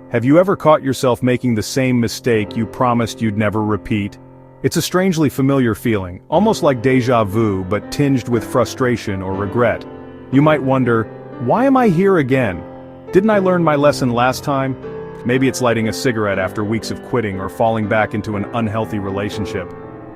Have you ever caught yourself making the same mistake you promised you'd never repeat? It's a strangely familiar feeling, almost like déjà vu but tinged with frustration or regret. You might wonder, why am I here again? Didn't I learn my lesson last time? Maybe it's lighting a cigarette after weeks of quitting or falling back into an unhealthy relationship.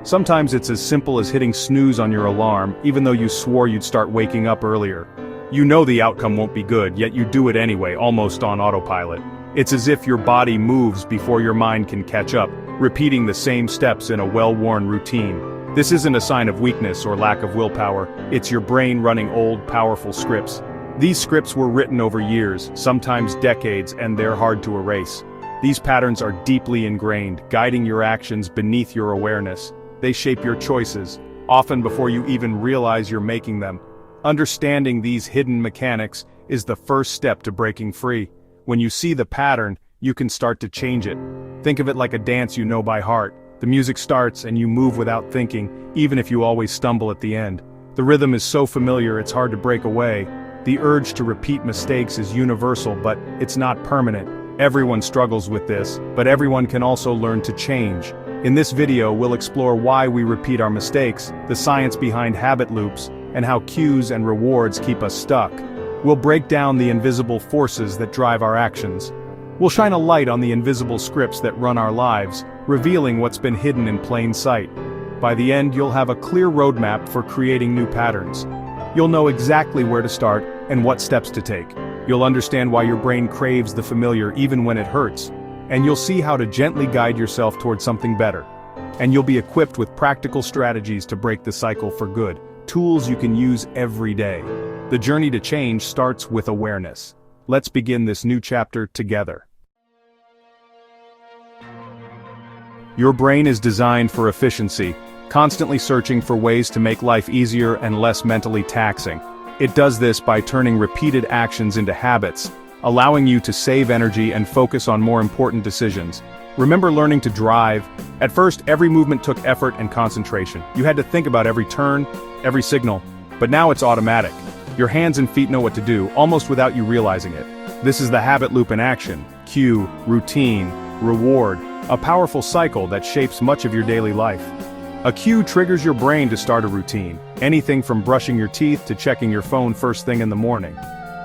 Sometimes it's as simple as hitting snooze on your alarm, even though you swore you'd start waking up earlier. You know the outcome won't be good, yet you do it anyway, almost on autopilot. It's as if your body moves before your mind can catch up, repeating the same steps in a well-worn routine. This isn't a sign of weakness or lack of willpower, it's your brain running old, powerful scripts. These scripts were written over years, sometimes decades, and they're hard to erase. These patterns are deeply ingrained, guiding your actions beneath your awareness. They shape your choices, often before you even realize you're making them. Understanding these hidden mechanics is the first step to breaking free. When you see the pattern, you can start to change it. Think of it like a dance you know by heart. The music starts and you move without thinking, even if you always stumble at the end. The rhythm is so familiar it's hard to break away. The urge to repeat mistakes is universal, but it's not permanent. Everyone struggles with this, but everyone can also learn to change. In this video, we'll explore why we repeat our mistakes, the science behind habit loops, and how cues and rewards keep us stuck. We'll break down the invisible forces that drive our actions. We'll shine a light on the invisible scripts that run our lives, revealing what's been hidden in plain sight. By the end, you'll have a clear roadmap for creating new patterns. You'll know exactly where to start and what steps to take. You'll understand why your brain craves the familiar even when it hurts. And you'll see how to gently guide yourself towards something better. And you'll be equipped with practical strategies to break the cycle for good, tools you can use every day. The journey to change starts with awareness. Let's begin this new chapter together. Your brain is designed for efficiency, constantly searching for ways to make life easier and less mentally taxing. It does this by turning repeated actions into habits, allowing you to save energy and focus on more important decisions. Remember learning to drive? At first, every movement took effort and concentration. You had to think about every turn, every signal, but now it's automatic. Your hands and feet know what to do, almost without you realizing it. This is the habit loop in action. Cue, routine, reward, a powerful cycle that shapes much of your daily life. A cue triggers your brain to start a routine, anything from brushing your teeth to checking your phone first thing in the morning.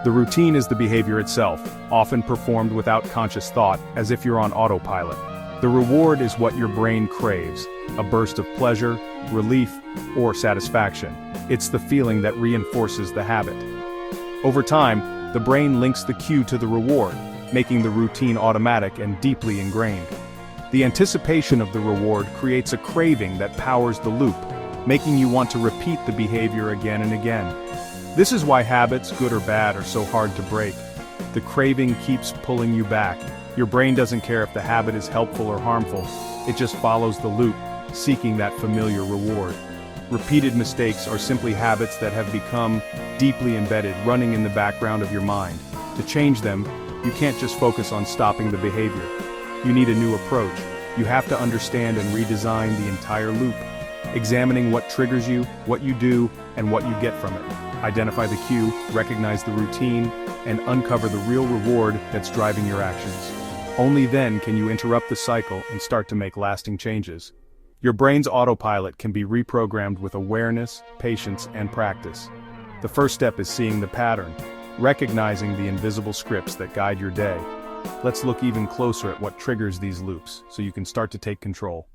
The routine is the behavior itself, often performed without conscious thought, as if you're on autopilot. The reward is what your brain craves, a burst of pleasure, relief, or satisfaction. It's the feeling that reinforces the habit. Over time, the brain links the cue to the reward, making the routine automatic and deeply ingrained. The anticipation of the reward creates a craving that powers the loop, making you want to repeat the behavior again and again. This is why habits, good or bad, are so hard to break. The craving keeps pulling you back. Your brain doesn't care if the habit is helpful or harmful. It just follows the loop, seeking that familiar reward. Repeated mistakes are simply habits that have become deeply embedded, running in the background of your mind. To change them, you can't just focus on stopping the behavior. You need a new approach. You have to understand and redesign the entire loop, examining what triggers you, what you do, and what you get from it. Identify the cue, recognize the routine, and uncover the real reward that's driving your actions. Only then can you interrupt the cycle and start to make lasting changes. Your brain's autopilot can be reprogrammed with awareness, patience, and practice. The first step is seeing the pattern, recognizing the invisible scripts that guide your day. Let's look even closer at what triggers these loops, so you can start to take control.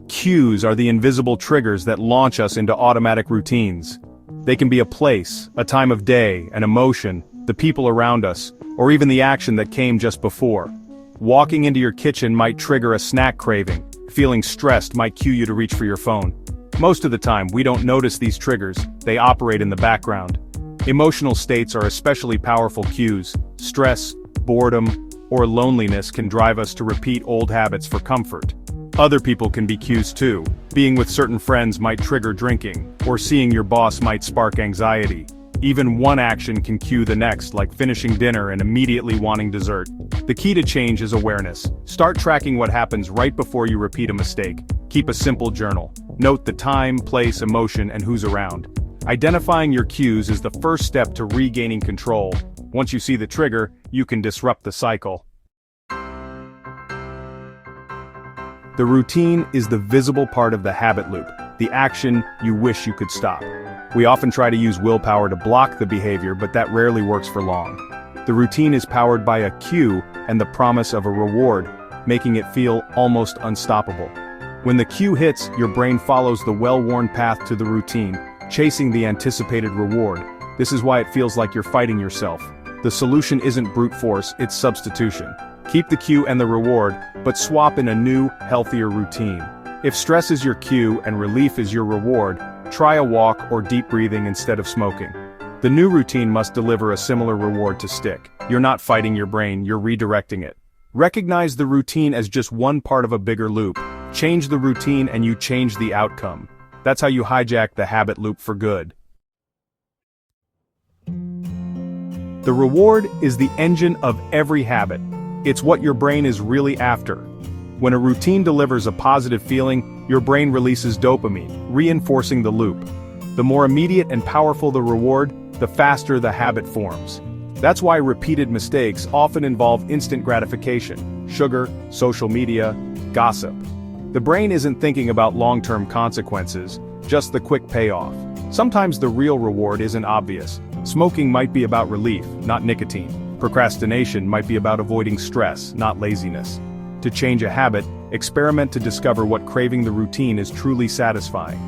Cues are the invisible triggers that launch us into automatic routines. They can be a place, a time of day, an emotion, the people around us, or even the action that came just before. Walking into your kitchen might trigger a snack craving. Feeling stressed might cue you to reach for your phone. Most of the time, we don't notice these triggers. They operate in the background. Emotional states are especially powerful cues. Stress, boredom, or loneliness can drive us to repeat old habits for comfort. Other people can be cues too. Being with certain friends might trigger drinking, or seeing your boss might spark anxiety. Even one action can cue the next, like finishing dinner and immediately wanting dessert. The key to change is awareness. Start tracking what happens right before you repeat a mistake. Keep a simple journal. Note the time, place, emotion, and who's around. Identifying your cues is the first step to regaining control. Once you see the trigger, you can disrupt the cycle. The routine is the visible part of the habit loop, the action you wish you could stop. We often try to use willpower to block the behavior, but that rarely works for long. The routine is powered by a cue and the promise of a reward, making it feel almost unstoppable. When the cue hits, your brain follows the well-worn path to the routine, chasing the anticipated reward. This is why it feels like you're fighting yourself. The solution isn't brute force, it's substitution. Keep the cue and the reward, but swap in a new, healthier routine. If stress is your cue and relief is your reward, try a walk or deep breathing instead of smoking. The new routine must deliver a similar reward to stick. You're not fighting your brain, you're redirecting it. Recognize the routine as just one part of a bigger loop. Change the routine and you change the outcome. That's how you hijack the habit loop for good. The reward is the engine of every habit. It's what your brain is really after. When a routine delivers a positive feeling, your brain releases dopamine, reinforcing the loop. The more immediate and powerful the reward, the faster the habit forms. That's why repeated mistakes often involve instant gratification: sugar, social media, gossip. The brain isn't thinking about long-term consequences, just the quick payoff. Sometimes the real reward isn't obvious. Smoking might be about relief, not nicotine. Procrastination might be about avoiding stress, not laziness. To change a habit, experiment to discover what craving the routine is truly satisfying.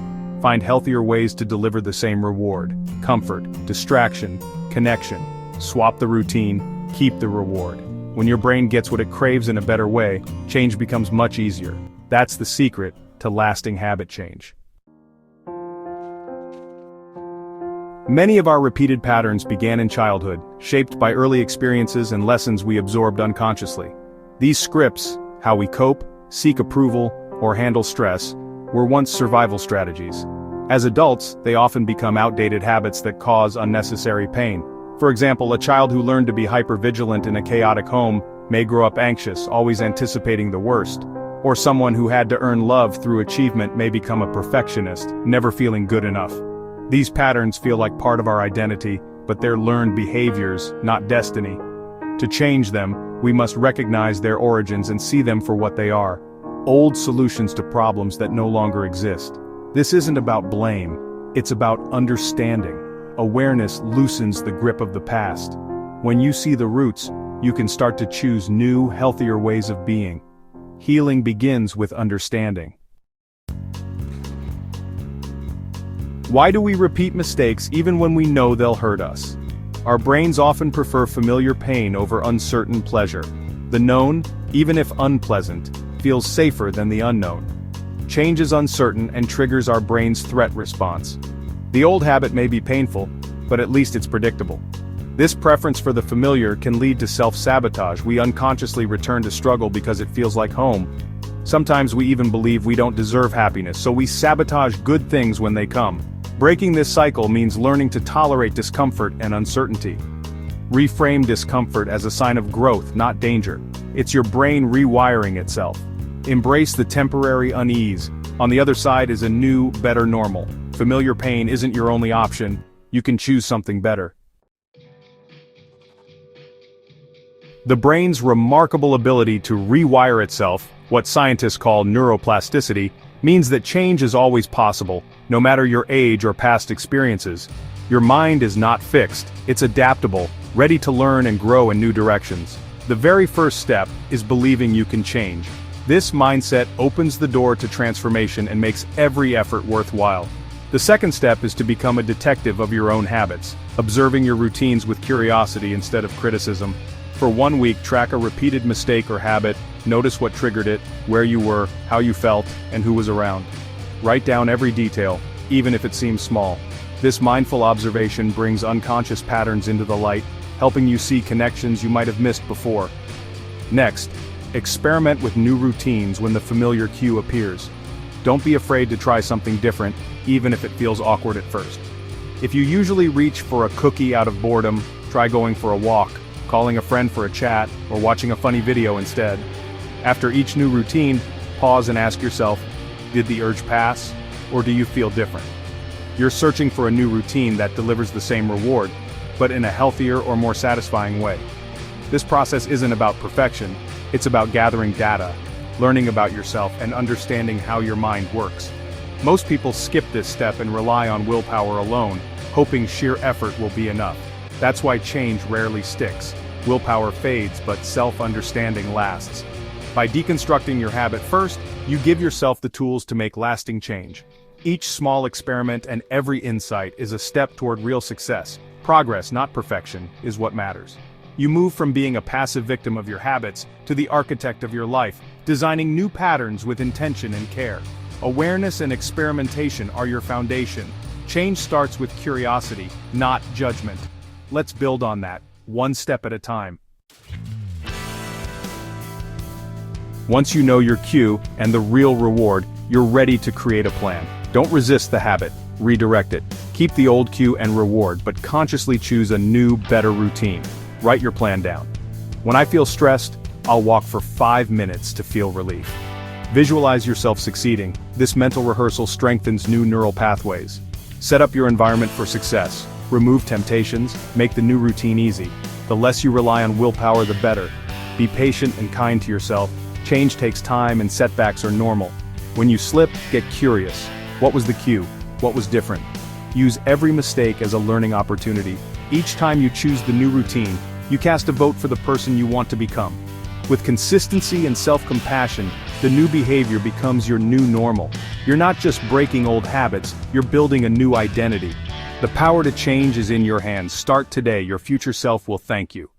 Find healthier ways to deliver the same reward: comfort, distraction, connection. Swap the routine, keep the reward. When your brain gets what it craves in a better way, change becomes much easier. That's the secret to lasting habit change. Many of our repeated patterns began in childhood, shaped by early experiences and lessons we absorbed unconsciously. These scripts, how we cope, seek approval, or handle stress, were once survival strategies. As adults, they often become outdated habits that cause unnecessary pain. For example, a child who learned to be hypervigilant in a chaotic home may grow up anxious, always anticipating the worst. Or someone who had to earn love through achievement may become a perfectionist, never feeling good enough. These patterns feel like part of our identity, but they're learned behaviors, not destiny. To change them, we must recognize their origins and see them for what they are: old solutions to problems that no longer exist. This isn't about blame, it's about understanding. Awareness loosens the grip of the past. When you see the roots, you can start to choose new, healthier ways of being. Healing begins with understanding. Why do we repeat mistakes even when we know they'll hurt us? Our brains often prefer familiar pain over uncertain pleasure. The known, even if unpleasant, feels safer than the unknown. Change is uncertain and triggers our brain's threat response. The old habit may be painful, but at least it's predictable. This preference for the familiar can lead to self-sabotage. We unconsciously return to struggle because it feels like home. Sometimes we even believe we don't deserve happiness, so we sabotage good things when they come. Breaking this cycle means learning to tolerate discomfort and uncertainty. Reframe discomfort as a sign of growth, not danger. It's your brain rewiring itself. Embrace the temporary unease. On the other side is a new, better normal. Familiar pain isn't your only option. You can choose something better. The brain's remarkable ability to rewire itself, what scientists call neuroplasticity, means that change is always possible, no matter your age or past experiences. Your mind is not fixed, it's adaptable, ready to learn and grow in new directions. The very first step is believing you can change. This mindset opens the door to transformation and makes every effort worthwhile. The second step is to become a detective of your own habits, observing your routines with curiosity instead of criticism. For 1 week, track a repeated mistake or habit, notice what triggered it, where you were, how you felt, and who was around. Write down every detail, even if it seems small. This mindful observation brings unconscious patterns into the light, helping you see connections you might have missed before. Next, experiment with new routines when the familiar cue appears. Don't be afraid to try something different, even if it feels awkward at first. If you usually reach for a cookie out of boredom, try going for a walk, calling a friend for a chat, or watching a funny video instead. After each new routine, pause and ask yourself, did the urge pass, or do you feel different? You're searching for a new routine that delivers the same reward, but in a healthier or more satisfying way. This process isn't about perfection, it's about gathering data, learning about yourself, and understanding how your mind works. Most people skip this step and rely on willpower alone, hoping sheer effort will be enough. That's why change rarely sticks. Willpower fades, but self-understanding lasts. By deconstructing your habit first, you give yourself the tools to make lasting change. Each small experiment and every insight is a step toward real success. Progress, not perfection, is what matters. You move from being a passive victim of your habits to the architect of your life, designing new patterns with intention and care. Awareness and experimentation are your foundation. Change starts with curiosity, not judgment. Let's build on that, one step at a time. Once you know your cue and the real reward, you're ready to create a plan. Don't resist the habit, redirect it. Keep the old cue and reward, but consciously choose a new, better routine. Write your plan down. When I feel stressed, I'll walk for 5 minutes to feel relief. Visualize yourself succeeding. This mental rehearsal strengthens new neural pathways. Set up your environment for success. Remove temptations, make the new routine easy. The less you rely on willpower, the better. Be patient and kind to yourself. Change takes time and setbacks are normal. When you slip, get curious. What was the cue? What was different? Use every mistake as a learning opportunity. Each time you choose the new routine, you cast a vote for the person you want to become. With consistency and self-compassion, the new behavior becomes your new normal. You're not just breaking old habits, you're building a new identity. The power to change is in your hands. Start today, your future self will thank you.